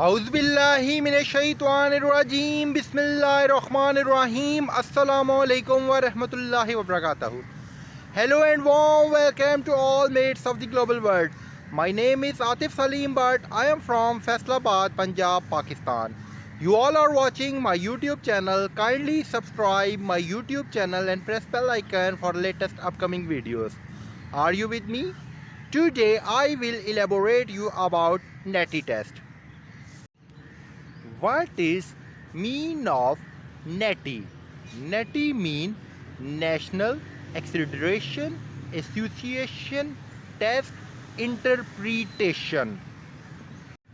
औज़ुबिल्लाहि मिनश्शैतानिर्रजीम बिस्मिल्लाहिर्रहमानिर्रहीम अस्सलामु अलैकुम व रहमतुल्लाहि व बरकातहू. Hello and warm welcome to all mates of the global world. My name is Atif Salim Bhatt. I am from Faisalabad, Punjab, Pakistan. You all are watching my YouTube channel. Kindly subscribe my YouTube channel and press bell icon for latest upcoming videos. Are you with me? Today I will elaborate you about NETI test. What is mean of NETI? NETI mean National Accreditation Association Test Interpretation.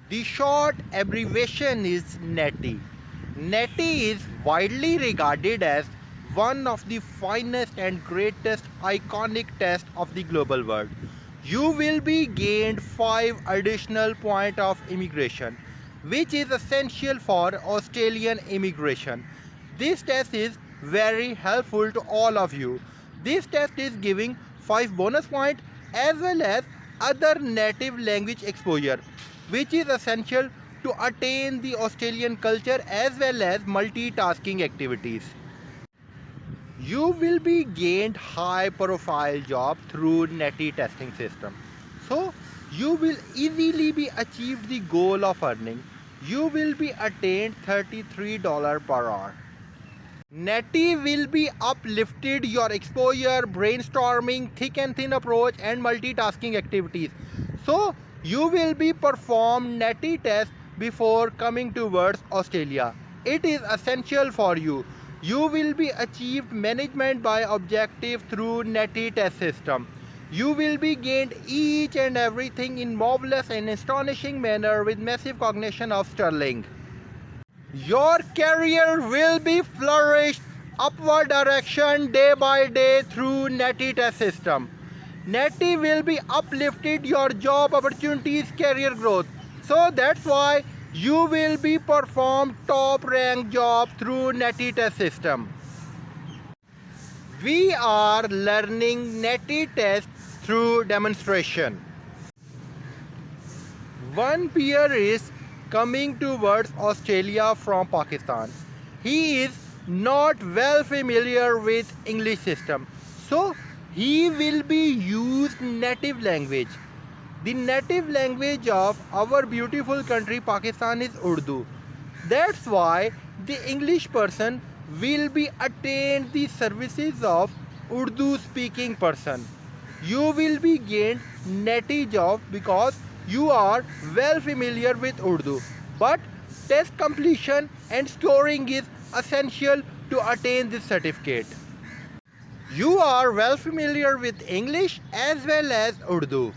The short abbreviation is NETI. NETI is widely regarded as one of the finest and greatest iconic tests of the global world. You will be gained 5 additional points of immigration, which is essential for Australian immigration. This test is very helpful to all of you. This test is giving 5 bonus points as well as other native language exposure, which is essential to attain the Australian culture as well as multitasking activities. You will be gained high profile job through NETI testing system. So you will easily be achieved the goal of earning. You will be attained $33 per hour. NETI will be uplifted your exposure, brainstorming, thick and thin approach and multitasking activities. So you will be performed NETI test before coming towards Australia. It is essential for you. You will be achieved management by objective through NETI test system. You will be gained each and everything in marvelous and astonishing manner with massive cognition of sterling. Your career will be flourished upward direction day by day through NETI test system. NETI will be uplifted your job opportunities, career growth. So that's why you will be performed top rank job through NETI test system. We are learning NETI test through demonstration. One peer is coming towards Australia from Pakistan. He is not well familiar with English system, so he will be used native language. The native language of our beautiful country Pakistan is Urdu. That's why the English person will be attained the services of Urdu speaking person. You will be gained NETI job because you are well familiar with Urdu. But test completion and scoring is essential to attain this certificate. You are well familiar with English as well as Urdu.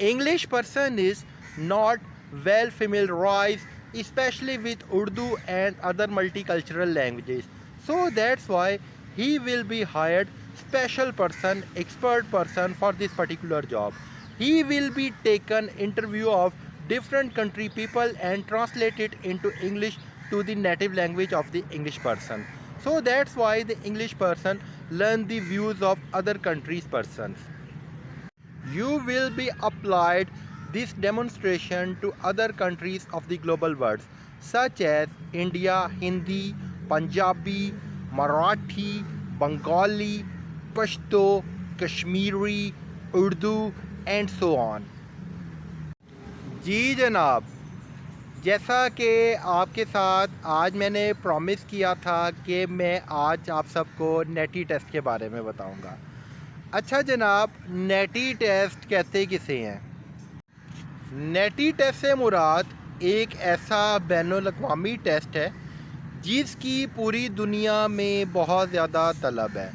English person is not well familiarized especially with Urdu and other multicultural languages. So that's why he will be hired special person, expert person for this particular job. He will be taken interview of different country people and translate it into English to the native language of the English person. So that's why the English person learn the views of other countries persons. You will be applied this demonstration to other countries of the global world such as India, Hindi, Punjabi, Marathi, Bengali, Pashto, Kashmiri, Urdu and so on. जी जनाब, जैसा कि आपके साथ आज मैंने promise किया था कि मैं आज आप सबको NETI टेस्ट के बारे में बताऊंगा। अच्छा जनाब, NETI टेस्ट कहते किसे हैं? NETI टेस्ट से मुराद एक ऐसा बैनुल-अक़वामी टेस्ट है जिसकी पूरी दुनिया में बहुत ज़्यादा तलब है।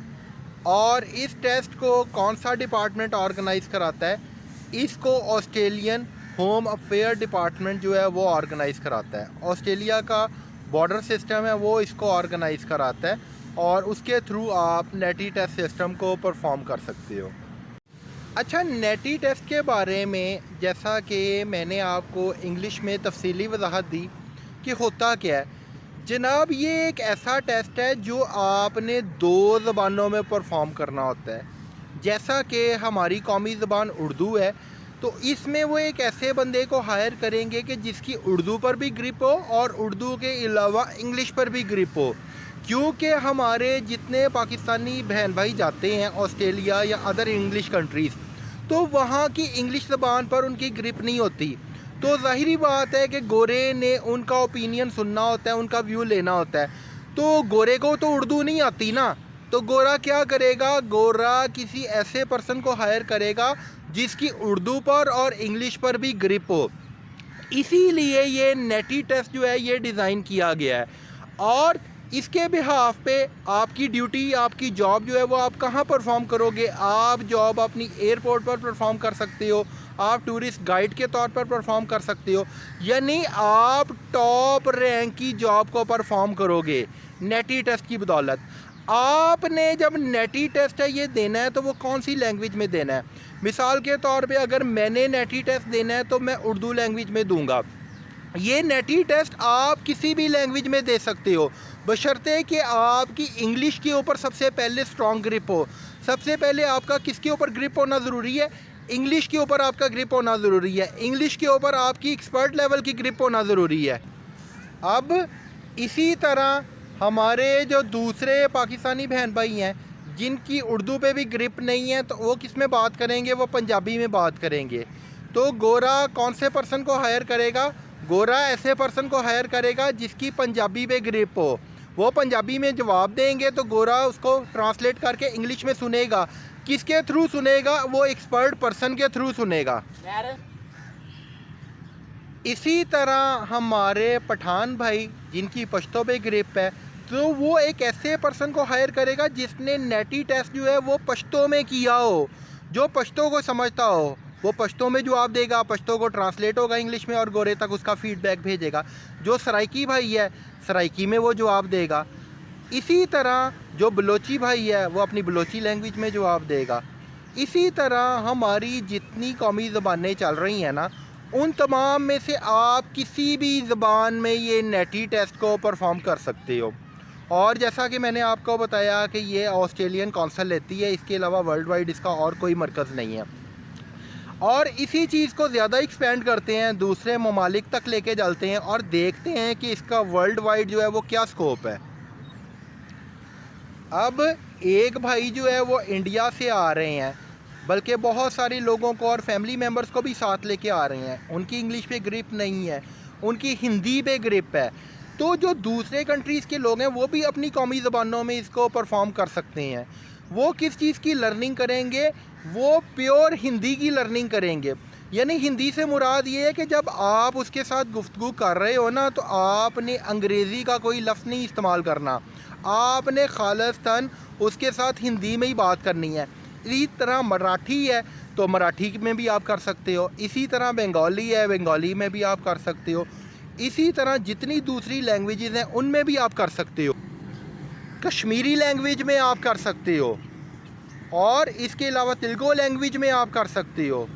और इस टेस्ट को कौन सा डिपार्टमेंट ऑर्गेनाइज़ कराता है? इसको ऑस्ट्रेलियन होम अफेयर डिपार्टमेंट जो है वो ऑर्गेनाइज़ कराता है। ऑस्ट्रेलिया का बॉर्डर सिस्टम है वो इसको ऑर्गेनाइज़ कराता है और उसके थ्रू आप NETI टेस्ट सिस्टम को परफॉर्म कर सकते हो। अच्छा, NETI टेस्ट के बारे में जैसा कि मैंने आपको इंग्लिश में तफसीली वजाहत दी कि होता क्या है जनाब, ये एक ऐसा टेस्ट है जो आपने 2 ज़बानों में परफॉर्म करना होता है। जैसा कि हमारी कौमी ज़बान उर्दू है तो इसमें वो एक ऐसे बंदे को हायर करेंगे कि जिसकी उर्दू पर भी ग्रिप हो और उर्दू के अलावा इंग्लिश पर भी ग्रिप हो। क्योंकि हमारे जितने पाकिस्तानी बहन भाई जाते हैं ऑस्ट्रेलिया या अदर इंग्लिश कंट्रीज़, तो वहाँ की इंग्लिश ज़बान पर उनकी ग्रिप नहीं होती। तो ज़ाहिरी बात है कि गोरे ने उनका ओपिनियन सुनना होता है, उनका व्यू लेना होता है। तो गोरे को तो उर्दू नहीं आती ना, तो गोरा क्या करेगा, गोरा किसी ऐसे पर्सन को हायर करेगा जिसकी उर्दू पर और इंग्लिश पर भी ग्रिप हो। इसीलिए ये नेटी टेस्ट जो है ये डिज़ाइन किया गया है। और इसके बिहाफ पे आपकी ड्यूटी, आपकी जॉब जो है वो आप कहाँ परफॉर्म करोगे। आप जॉब अपनी एयरपोर्ट पर परफॉर्म कर सकते हो, आप टूरिस्ट गाइड के तौर पर परफॉर्म कर सकते हो, यानी आप टॉप रैंक की जॉब को परफॉर्म करोगे नेटी टेस्ट की बदौलत। आपने जब नेटी टेस्ट है ये देना है तो वो कौन सी लैंग्वेज में देना है। मिसाल के तौर पे अगर मैंने नेटी टेस्ट देना है तो मैं उर्दू लैंग्वेज में दूंगा। ये नेटी टेस्ट आप किसी भी लैंग्वेज में दे सकते हो, बशर्ते कि आपकी इंग्लिश के ऊपर सबसे पहले स्ट्रॉन्ग ग्रिप हो। सबसे पहले आपका किसके ऊपर ग्रिप होना ज़रूरी है, इंग्लिश के ऊपर आपका ग्रिप होना ज़रूरी है। इंग्लिश के ऊपर आपकी एक्सपर्ट लेवल की ग्रिप होना ज़रूरी है। अब इसी तरह हमारे जो दूसरे पाकिस्तानी बहन भाई हैं जिनकी उर्दू पे भी ग्रिप नहीं है, तो वो किस में बात करेंगे, वो पंजाबी में बात करेंगे। तो गोरा कौन से पर्सन को हायर करेगा, गोरा ऐसे पर्सन को हायर करेगा जिसकी पंजाबी पे ग्रिप हो। वो पंजाबी में जवाब देंगे तो गोरा उसको ट्रांसलेट करके इंग्लिश में सुनेगा। किसके थ्रू सुनेगा, वो एक्सपर्ट पर्सन के थ्रू सुनेगा। इसी तरह हमारे पठान भाई जिनकी पश्तो पे ग्रिप है, तो वो एक ऐसे पर्सन को हायर करेगा जिसने नेटी टेस्ट जो है वो पश्तो में किया हो, जो पश्तो को समझता हो। वो पश्तो में जवाब देगा, पश्तो को ट्रांसलेट होगा इंग्लिश में और गोरे तक उसका फीडबैक भेजेगा। जो सराइकी भाई है सराइकी में वो जवाब देगा। इसी तरह जो बलोची भाई है वो अपनी बलोची लैंग्वेज में जवाब देगा। इसी तरह हमारी जितनी कौमी ज़बानें चल रही हैं ना, उन तमाम में से आप किसी भी ज़बान में ये नेटी टेस्ट को परफॉर्म कर सकते हो। और जैसा कि मैंने आपको बताया कि ये ऑस्ट्रेलियन कौंसिल लेती है, इसके अलावा वर्ल्ड वाइड इसका और कोई मरकज़ नहीं है। और इसी चीज़ को ज़्यादा एक्सपेंड करते हैं, दूसरे ममालिक तक लेके चलते हैं और देखते हैं कि इसका वर्ल्ड वाइड जो है वो क्या स्कोप है। अब एक भाई जो है वो इंडिया से आ रहे हैं, बल्कि बहुत सारे लोगों को और फैमिली मेम्बर्स को भी साथ लेके आ रहे हैं। उनकी इंग्लिश पे ग्रिप नहीं है, उनकी हिंदी पे ग्रिप है। तो जो दूसरे कंट्रीज़ के लोग हैं वो भी अपनी कौमी ज़बानों में इसको परफॉर्म कर सकते हैं। वो किस चीज़ की लर्निंग करेंगे, वो प्योर हिंदी की लर्निंग करेंगे। यानी हिंदी से मुराद ये है कि जब आप उसके साथ गुफ्तगू कर रहे हो ना, तो आपने अंग्रेज़ी का कोई लफ्ज़ नहीं इस्तेमाल करना, आपने खालिस्तन उसके साथ हिंदी में ही बात करनी है। इसी तरह मराठी है तो मराठी में भी आप कर सकते हो, इसी तरह बंगाली है बंगाली में भी आप कर सकते हो, इसी तरह जितनी दूसरी लैंग्वेजेस हैं उनमें भी आप कर सकते हो, कश्मीरी लैंग्वेज में आप कर सकते हो, और इसके अलावा तेलुगु लैंग्वेज में आप कर सकते हो,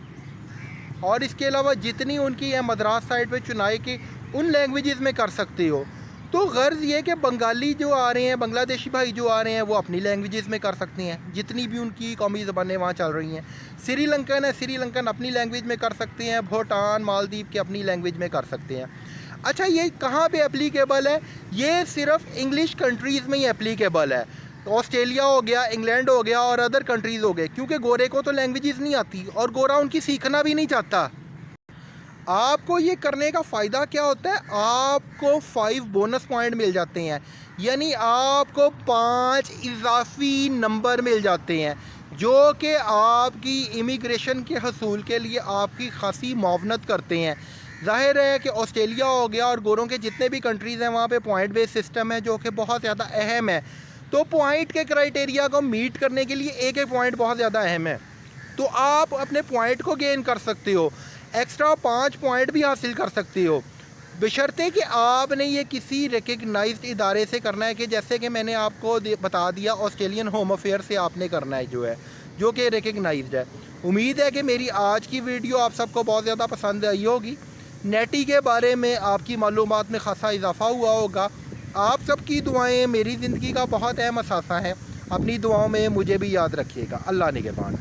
और इसके अलावा जितनी उनकी है मद्रास साइड पे चुनाई की उन लैंग्वेजेस में कर सकते हो। तो गर्ज़ ये कि बंगाली जो आ रहे हैं, बांग्लादेशी भाई जो आ रहे हैं, वो अपनी लैंग्वेजेस में कर सकते हैं, जितनी भी उनकी कौमी ज़बानें वहाँ चल रही हैं। श्रीलंकन है, श्रीलंकन अपनी लैंग्वेज में कर सकते हैं, भूटान मालदीव के अपनी लैंग्वेज में कर सकते हैं। अच्छा, ये कहाँ पे एप्लीकेबल है, ये सिर्फ इंग्लिश कंट्रीज़ में ही एप्लीकेबल है। तो ऑस्ट्रेलिया हो गया, इंग्लैंड हो गया और अदर कंट्रीज़ हो गए, क्योंकि गोरे को तो लैंग्वेजेस नहीं आती और गोरा उनकी सीखना भी नहीं चाहता। आपको ये करने का फ़ायदा क्या होता है, आपको 5 बोनस पॉइंट मिल जाते हैं, यानी आपको 5 इजाफी नंबर मिल जाते हैं, जो कि आपकी इमिग्रेशन के हसूल के लिए आपकी खासी मुआवनत करते हैं। ज़ाहिर है कि ऑस्ट्रेलिया हो गया और गोरों के जितने भी कंट्रीज़ हैं वहाँ पे पॉइंट बेस्ड सिस्टम है, जो कि बहुत ज़्यादा अहम है। तो पॉइंट के क्राइटेरिया को मीट करने के लिए एक एक पॉइंट बहुत ज़्यादा अहम है। तो आप अपने पॉइंट को गेन कर सकते हो, एक्स्ट्रा 5 पॉइंट भी हासिल कर सकते हो, बशर्ते कि आपने ये किसी रिकग्नाइज्ड इदारे से करना है, कि जैसे कि मैंने आपको बता दिया ऑस्ट्रेलियन होम अफेयर से आपने करना है, जो कि रिकग्नाइज्ड है। उम्मीद है कि मेरी आज की वीडियो आप सबको बहुत ज़्यादा पसंद आई होगी। नेटी के बारे में आपकी मालूमात में खासा इजाफा हुआ होगा। आप सबकी दुआएं मेरी ज़िंदगी का बहुत अहम हिस्सा हैं। अपनी दुआओं में मुझे भी याद रखिएगा। अल्लाह निगहबान।